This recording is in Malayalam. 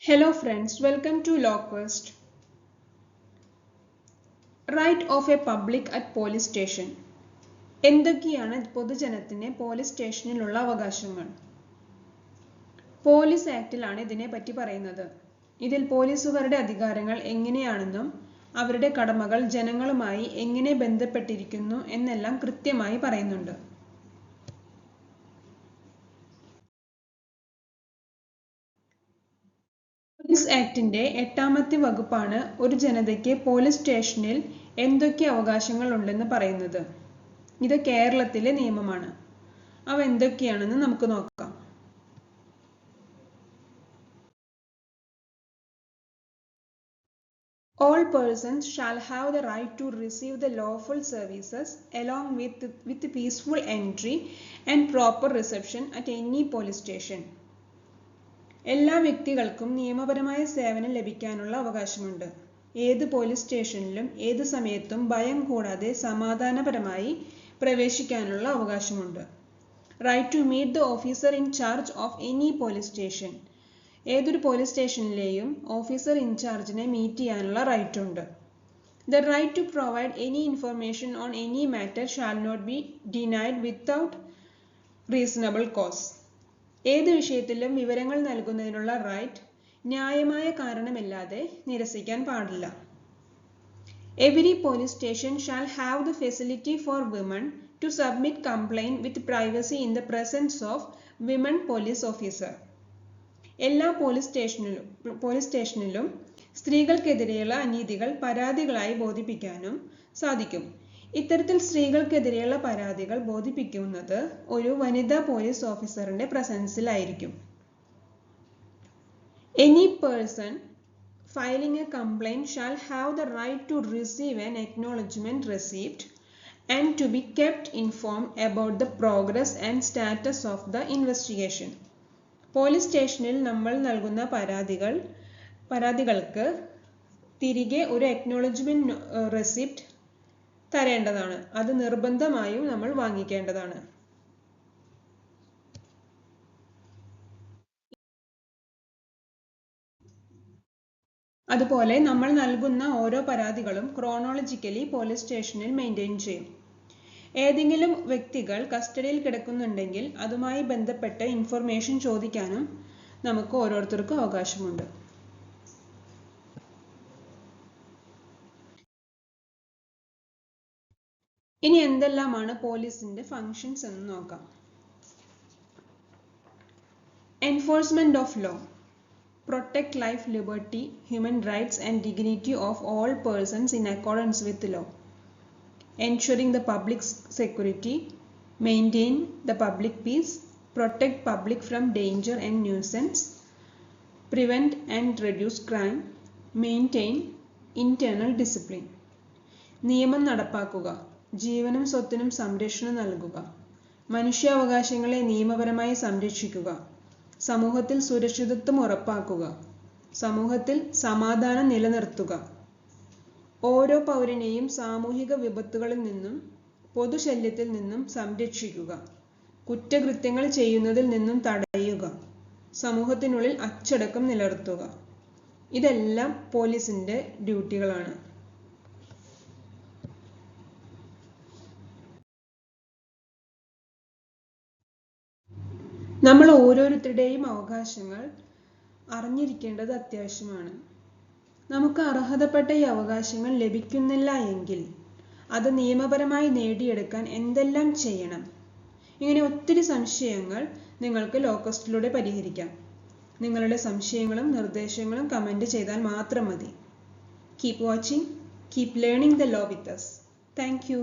Hello friends, welcome to LawQuest. Right of a public at police station. എന്തൊക്കെയാണ് പൊതുജനത്തിന് പോലീസ് സ്റ്റേഷനിലുള്ള അവകാശങ്ങൾ? പോലീസ് ആക്ടിലാണ് ഇതിനെ പറ്റി പറയുന്നത്. ഇതിൽ പോലീസുകാരുടെ അധികാരങ്ങൾ എങ്ങനെയാണെന്നും അവരുടെ കടമകൾ ജനങ്ങളുമായി എങ്ങനെ ബന്ധപ്പെട്ടിരിക്കുന്നു എന്നെല്ലാം കൃത്യമായി പറയുന്നുണ്ട്. പോലീസ് ആക്ടിന്റെ 8ാമത്തെ വകുപ്പാണ് ഒരു ജനതയ്ക്ക് പോലീസ് സ്റ്റേഷനിൽ എന്തൊക്കെ അവകാശങ്ങൾ ഉണ്ടെന്ന് പറയുന്നത്. ഇത് കേരളത്തിലെ നിയമമാണ്. അവ എന്തൊക്കെയാണെന്ന് നമുക്ക് നോക്കാം. All persons shall have the right to receive the lawful services along with peaceful entry and proper reception at any police station. എല്ലാ വ്യക്തികൾക്കും നിയമപരമായ സേവനം ലഭിക്കാനുള്ള അവകാശമുണ്ട്. ഏത് പോലീസ് സ്റ്റേഷനിലും ഏത് സമയത്തും ഭയം കൂടാതെ സമാധാനപരമായി പ്രവേശിക്കാനുള്ള അവകാശമുണ്ട്. Right to meet the officer in charge of any police station. ഏതൊരു പോലീസ് സ്റ്റേഷനിലെയും ഓഫീസർ ഇൻചാർജിനെ മീറ്റ് ചെയ്യാനുള്ള റൈറ്റ് ഉണ്ട്. The right to provide any information on any matter shall not be denied without reasonable cause. ഏത് വിഷയത്തിലും വിവരങ്ങൾ നൽകുന്നതിനുള്ള റൈറ്റ് ന്യായമായ കാരണമില്ലാതെ നിരസിക്കാൻ പാടില്ല. Every police station shall have the facility for women to submit complaint with privacy in the presence of women police officer. എല്ലാ പോലീസ് സ്റ്റേഷനിലും സ്ത്രീകൾക്കെതിരെയുള്ള അനീതികൾ പരാതികളായി ബോധിപ്പിക്കാനും സാധിക്കും. ഇത്തരത്തിൽ സ്ത്രീകൾക്കെതിരെയുള്ള പരാതികൾ ബോധിപ്പിക്കുന്നത് ഒരു വനിതാ police ഓഫീസറിന്റെ പ്രസൻസിലായിരിക്കും. Any person filing a complaint shall have the right to receive an acknowledgement receipt and to be kept informed about the progress and status of the investigation. Police സ്റ്റേഷനിൽ നമ്മൾ നൽകുന്ന പരാതികൾക്ക് തിരികെ ഒരു അക്നോളജ്മെന്റ് റെസിപ്റ്റ് തരേണ്ടതാണ്. അത് നിർബന്ധമായും നമ്മൾ വാങ്ങിക്കേണ്ടതാണ്. അതുപോലെ നമ്മൾ നൽകുന്ന ഓരോ പരാതികളും ക്രോണോളജിക്കലി പോലീസ് സ്റ്റേഷനിൽ മെയിൻറ്റെയിൻ ചെയ്യും. ഏതെങ്കിലും വ്യക്തികൾ കസ്റ്റഡിയിൽ കിടക്കുന്നുണ്ടെങ്കിൽ അതുമായി ബന്ധപ്പെട്ട ഇൻഫർമേഷൻ ചോദിക്കാനും നമുക്ക് ഓരോരുത്തർക്കും അവകാശമുണ്ട്. ഇനി എന്തെല്ലാമാണ് പോലീസിന്റെ ഫങ്ഷൻസ് എന്ന് നോക്കാം. Enforcement of law. Protect life, liberty, human rights and dignity of all persons in accordance with law. Ensuring the public security, maintain the public peace, protect public from danger and nuisance, prevent and reduce crime, maintain internal discipline. നിയമം നടപ്പാക്കുക, ജീവനും സ്വത്തിനും സംരക്ഷണം നൽകുക, മനുഷ്യാവകാശങ്ങളെ നിയമപരമായി സംരക്ഷിക്കുക, സമൂഹത്തിൽ സുരക്ഷിതത്വം ഉറപ്പാക്കുക, സമൂഹത്തിൽ സമാധാനം നിലനിർത്തുക, ഓരോ പൗരനെയും സാമൂഹിക വിപത്തുകളിൽ നിന്നും പൊതുശല്യത്തിൽ നിന്നും സംരക്ഷിക്കുക, കുറ്റകൃത്യങ്ങൾ ചെയ്യുന്നതിൽ നിന്നും തടയുക, സമൂഹത്തിനുള്ളിൽ അച്ചടക്കം നിലനിർത്തുക. ഇതെല്ലാം പോലീസിന്റെ ഡ്യൂട്ടികളാണ്. നമ്മൾ ഓരോരുത്തരുടെയും അവകാശങ്ങൾ അറിഞ്ഞിരിക്കേണ്ടത് അത്യാവശ്യമാണ്. നമുക്ക് അർഹതപ്പെട്ട ഈ അവകാശങ്ങൾ ലഭിക്കുന്നില്ല എങ്കിൽ അത് നിയമപരമായി നേടിയെടുക്കാൻ എന്തെല്ലാം ചെയ്യണം? ഇങ്ങനെ ഒത്തിരി സംശയങ്ങൾ നിങ്ങൾക്ക് ലോക്വസ്റ്റിലൂടെ പരിഹരിക്കാം. നിങ്ങളുടെ സംശയങ്ങളും നിർദ്ദേശങ്ങളും കമന്റ് ചെയ്താൽ മാത്രം മതി. Keep watching, keep learning the law with us. Thank U.